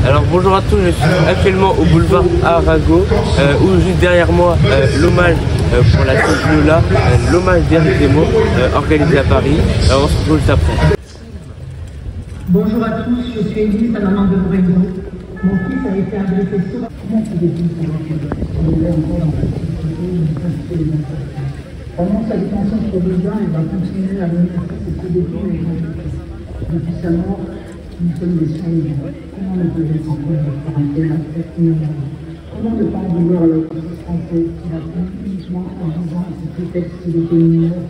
Alors bonjour à tous, je suis actuellement au boulevard Arago, où juste derrière moi l'hommage pour la fille Lola, l'hommage d'Éric Zemmour, organisé à Paris. Alors on se retrouve juste après. Bonjour à tous, je suis Élise, la maman de Lorenzo. Mon fils a été agressé souvent. Comment tu décides pour pendant sa détention provisoire, il va continuer à manifester ses coups d'épaule et depuis sa mort, nous sommes des soignants. Comment ne pas être en train de faire un tel acte inhumain? Comment ne pas en vouloir à la justice française qui a pris uniquement en disant ce prétexte qu'il était mineur?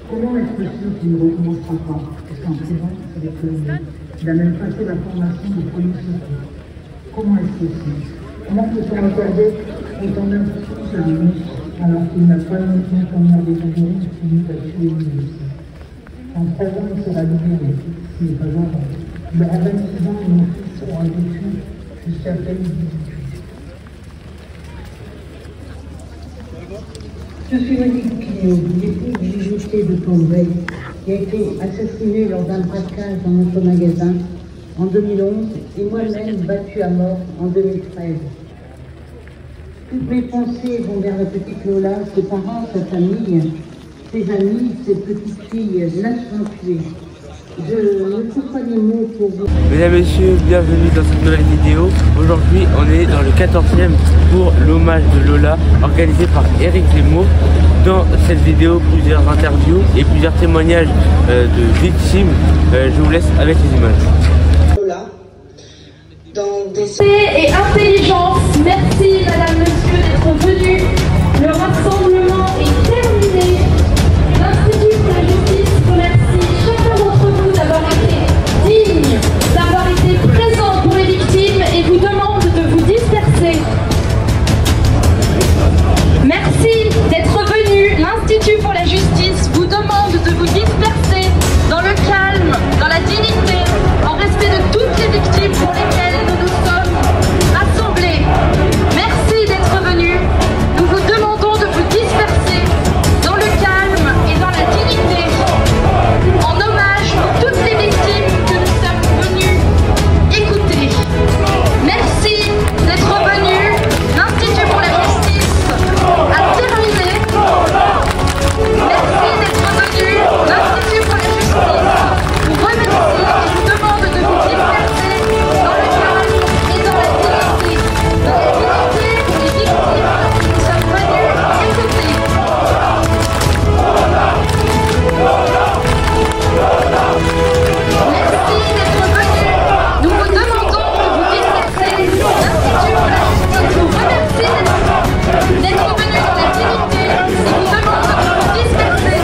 Comment être sûr qu'il ne recommencera pas? Parce qu'en prison, c'est des criminels. Il a même passé la formation de police secours. Comment est-ce possible? Comment peut-on accorder autant d'influence à lui alors qu'il n'a pas longtemps combien des Hongries qui nous a tué lui aussi? En 3 ans, il sera libéré. Ce n'est pas avant. Il aura 26 ans et mon fils sera vécu jusqu'à peine 18. Je suis Monique Pignot, l'épouse du bijoutier de Cambrai, qui a été assassiné lors d'un braquage dans notre magasin en 2011 et moi-même battue à mort en 2013. Toutes mes pensées vont vers la petite Lola, ses parents, sa famille, ses amis, ses petites filles lâchement tuées. Je ne trouve pas les mots pour vous. Mesdames et messieurs, bienvenue dans cette nouvelle vidéo. Aujourd'hui, on est dans le 14e pour l'hommage de Lola, organisé par Éric Zemmour. Dans cette vidéo, plusieurs interviews et plusieurs témoignages de victimes. Je vous laisse avec les images. Lola, dans des... Et intelligence, merci madame, monsieur d'être venus. Le rassemblement est terminé. L'Institut pour la justice remercie chacun d'entre vous d'avoir été digne, d'avoir été présent pour les victimes et vous demande de vous disperser. Merci d'être venus. L'Institut pour la justice vous demande de vous disperser dans le calme, dans la dignité, en respect de toutes les victimes pour lesquelles nous nous sommes rassemblés. Merci d'être venus. Nous vous demandons de vous disperser dans le calme et dans la dignité, en hommage pour toutes les victimes que nous sommes venus écouter. Merci d'être venus. L'Institut pour la justice a terminé. Merci d'être venus. L'Institut pour la justice vous remercie et vous demande de vous disperser dans le calme et dans la dignité. Dans la dignité des victimes que nous sommes venus écouter. Merci d'être venus. Nous vous demandons de vous disperser. L'Institut pour la justice vous remercie d'être venus dans la dignité et vous demande de vous disperser.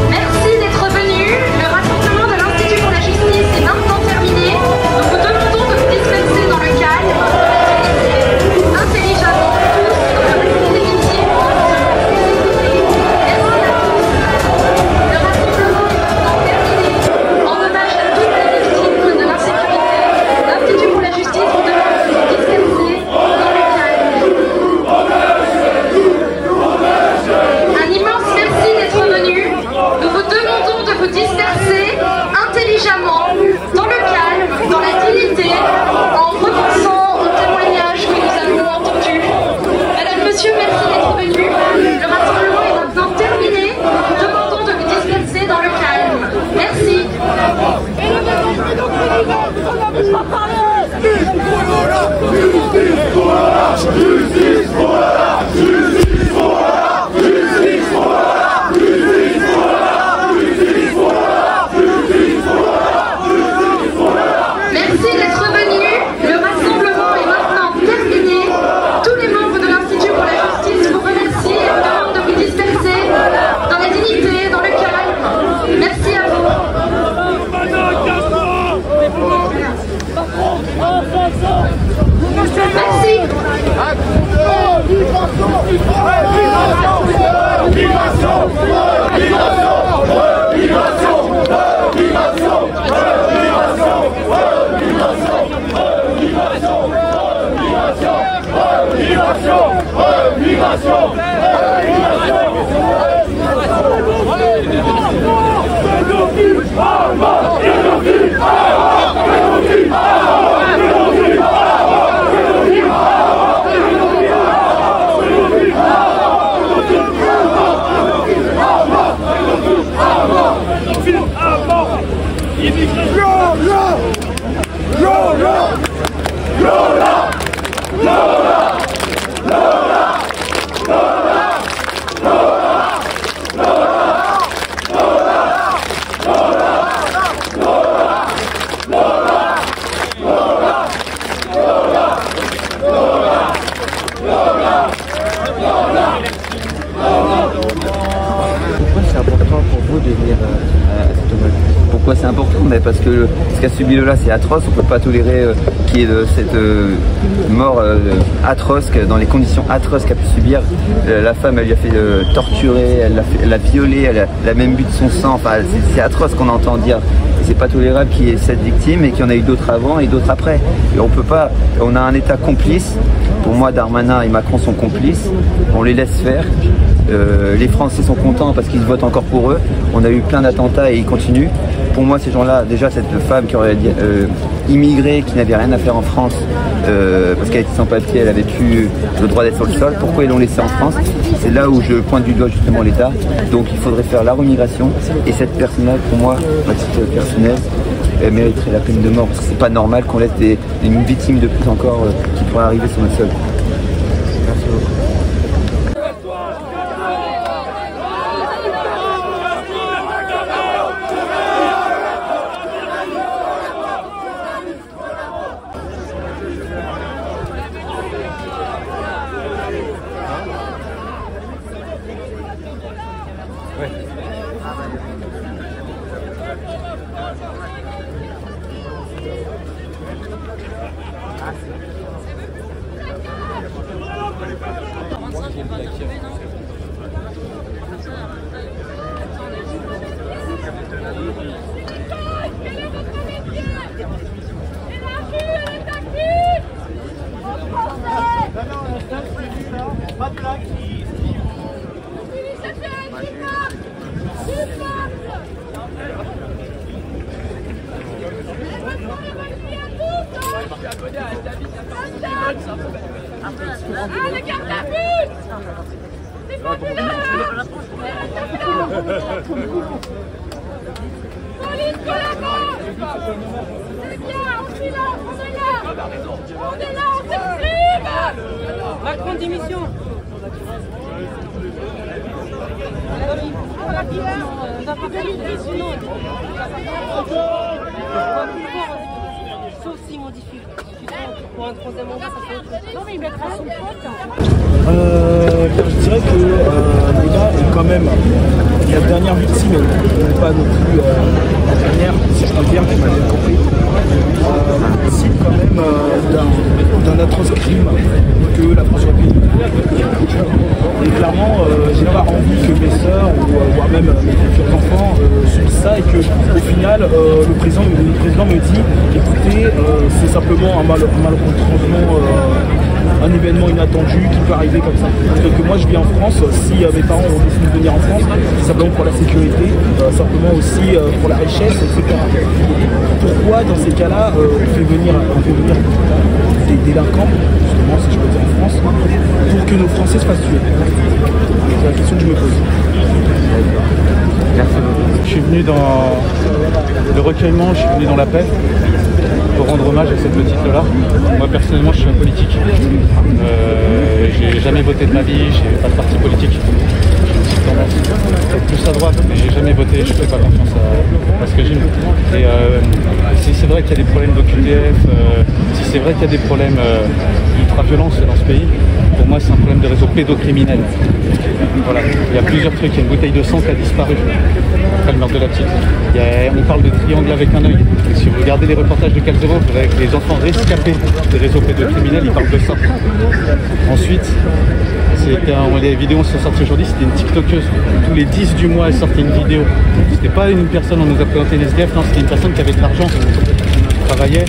Merci d'être venus. Le rassemblement de l'Institut pour la justice est maintenant terminé. Nous vous demandons de vous disperser dans le calme, intelligemment, tous, comme les victimes. Merci à tous. Le rassemblement est maintenant terminé. En hommage à toutes les victimes de l'insécurité, l'Institut pour la justice vous demande de vous disperser dans le calme. Un immense merci d'être venus. Nous vous demandons de vous disperser intelligemment, dans le calme, dans la dignité, en repensant aux témoignages que nous avons entendus. Madame, monsieur, merci d'être venus. Le rassemblement est maintenant terminé. Nous vous demandons de vous disperser dans le calme. Merci. Merci d'être venus. Le rassemblement est maintenant terminé. Tous les membres de l'Institut pour la justice vous remercient et vous demandent de vous disperser dans la dignité, dans le calme. Merci à vous. Pourquoi c'est important? Mais parce que ce qu'a subi Lola, c'est atroce. On ne peut pas tolérer qu'il y ait cette mort atroce, dans les conditions atroces qu'a pu subir. La femme, elle lui a fait torturer, elle l'a violée, elle a même bu de son sang. Enfin, c'est atroce qu'on entend dire. C'est pas tolérable qu'il y ait cette victime et qu'il y en a eu d'autres avant et d'autres après. Et on peut pas. On a un État complice. Pour moi, Darmanin et Macron sont complices. On les laisse faire. Les Français sont contents parce qu'ils votent encore pour eux. On a eu plein d'attentats et ils continuent. Pour moi, ces gens-là, déjà cette femme qui aurait immigré, qui n'avait rien à faire en France, parce qu'elle était sans papier, elle avait plus le droit d'être sur le sol. Pourquoi ils l'ont laissée en France? C'est là où je pointe du doigt justement l'État. Donc il faudrait faire la remigration. Et cette personne-là, pour moi, à titre personnel, elle mériterait la peine de mort. Parce que c'est pas normal qu'on laisse une victime de plus encore qui pourrait arriver sur notre sol. Merci beaucoup. Allez, garde la but! C'est pas plus là! Police collabore! C'est bien, on suit là, on est là! On est là, on s'exprime! Macron démission! On va pas faire une sinon. Sauf s'ils modifient. Pour un troisième mandat, ça fait autre chose. Non, mais il mettra son pote. Je dirais que Lola est quand même la dernière victime, elle n'est pas non plus la dernière, si je peux dire, qui m'a bien compris. Cite quand même d'un atroce crime que la France soit payée. Et clairement, j'ai pas envie que mes sœurs ou voire même mes futurs enfants subissent ça et que au final, le président me dit écoutez, c'est simplement un malencontrement. Un événement inattendu qui peut arriver comme ça. Donc moi je vis en France, si mes parents ont décidé de venir en France, c'est simplement pour la sécurité, simplement aussi pour la richesse, etc. Pourquoi dans ces cas-là on fait venir des délinquants, justement si je peux dire en France, pour que nos Français se fassent tuer? C'est la question que je me pose. Merci beaucoup. Je suis venu dans le recueillement, je suis venu dans la paix pour rendre hommage à cette petite Lola. Moi personnellement je suis un politique. J'ai jamais voté de ma vie, j'ai pas de parti politique. J'ai une petite tendance peut-être plus à droite, mais j'ai jamais voté, je fais pas confiance à ce régime. Et si c'est vrai qu'il y a des problèmes d'OQTF, si c'est vrai qu'il y a des problèmes d'ultra-violence dans ce pays, pour moi c'est un problème de réseau pédocriminel. Voilà, il y a plusieurs trucs, il y a une bouteille de sang qui a disparu après le meurtre de la petite. On parle de triangle avec un œil. Si vous regardez les reportages de Calzero, vous verrez que les enfants rescapés des réseaux pédocriminels, ils parlent de ça. Ensuite, les vidéos sont sorties aujourd'hui, c'était une TikTokeuse. Tous les 10 du mois, elle sortait une vidéo. C'était pas une personne, on nous a présenté les SDF, non, c'était une personne qui avait de l'argent, qui travaillait.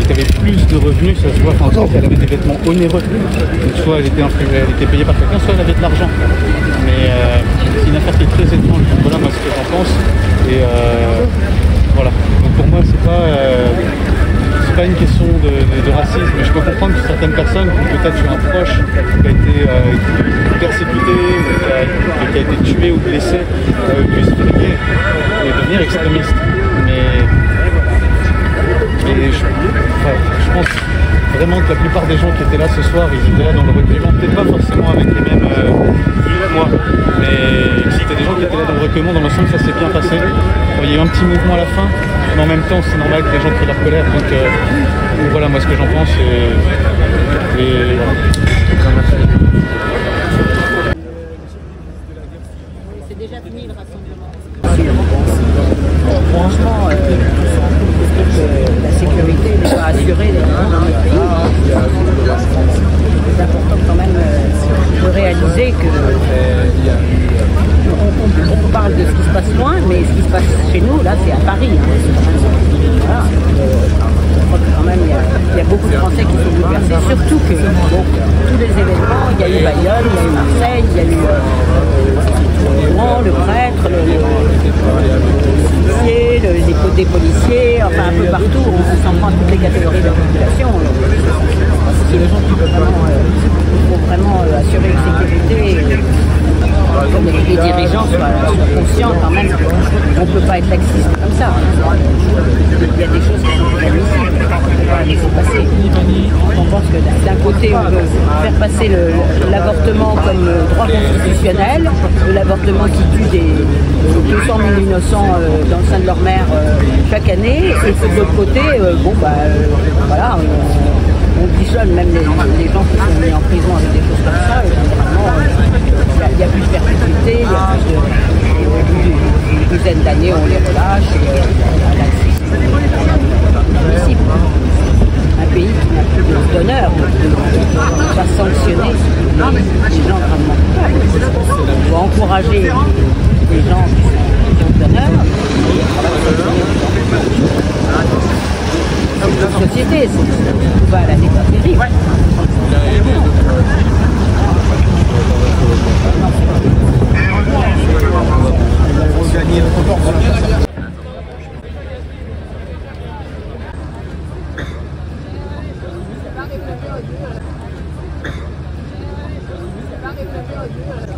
qui avait plus de revenus, ça se voit, enfin, elle avait des vêtements onéreux. Donc soit elle était payée par quelqu'un, soit elle avait de l'argent. Mais c'est une affaire qui est très étrange. Donc voilà moi ce que j'en pense. Et voilà. Donc pour moi c'est pas une question de racisme, mais je peux comprendre que certaines personnes qui peut-être sur un proche qui a été persécuté, qui a été tué ou blessé, puissent vriller et devenir extrémistes. Mais je pense vraiment que la plupart des gens qui étaient là ce soir, ils étaient là dans le recueillement, peut-être pas forcément avec les mêmes moi, mais c'était des gens qui étaient là dans le recueillement, dans l'ensemble ça s'est bien passé. Il y a eu un petit mouvement à la fin, mais en même temps c'est normal que les gens crient leur colère, donc voilà moi ce que j'en pense et voilà. C'est déjà fini le rassemblement. Franchement, la sécurité n'est pas assurée dans notre pays. C'est important quand même de réaliser que on parle de ce qui se passe loin, mais ce qui se passe chez nous, là, c'est à Paris. Voilà. Je crois que quand même, il y a beaucoup de Français qui sont bouleversés, surtout que tous les événements, il y a eu Bayonne, il y a eu Marseille, il y a eu le prêtre, des policiers, enfin un peu partout, on s'en prend à toutes les catégories de la population. Si les gens qui faut vraiment assurer une sécurité, les dirigeants soient conscients quand même qu'on ne peut pas être laxiste comme ça. Il y a des choses qui sont inadmissibles, on ne peut pas laisser passer. On pense que d'un côté on veut faire passer l'avortement comme droit constitutionnel, l'avortement qui tue des 200 000 innocents dans le sein de leur mère chaque année, et puis de l'autre côté, voilà, on bichonne même les gens qui sont mis en prison avec des choses comme ça, et généralement il y a plus de perpétuité, il y a plus d'une dizaine d'années on les relâche, et c'est un pays qui n'a plus d'honneur, on va sanctionner les gens gravement coupables. Il faut encourager les gens qui ont d'honneur, c'est une société, on va à la débatterie. C'est pas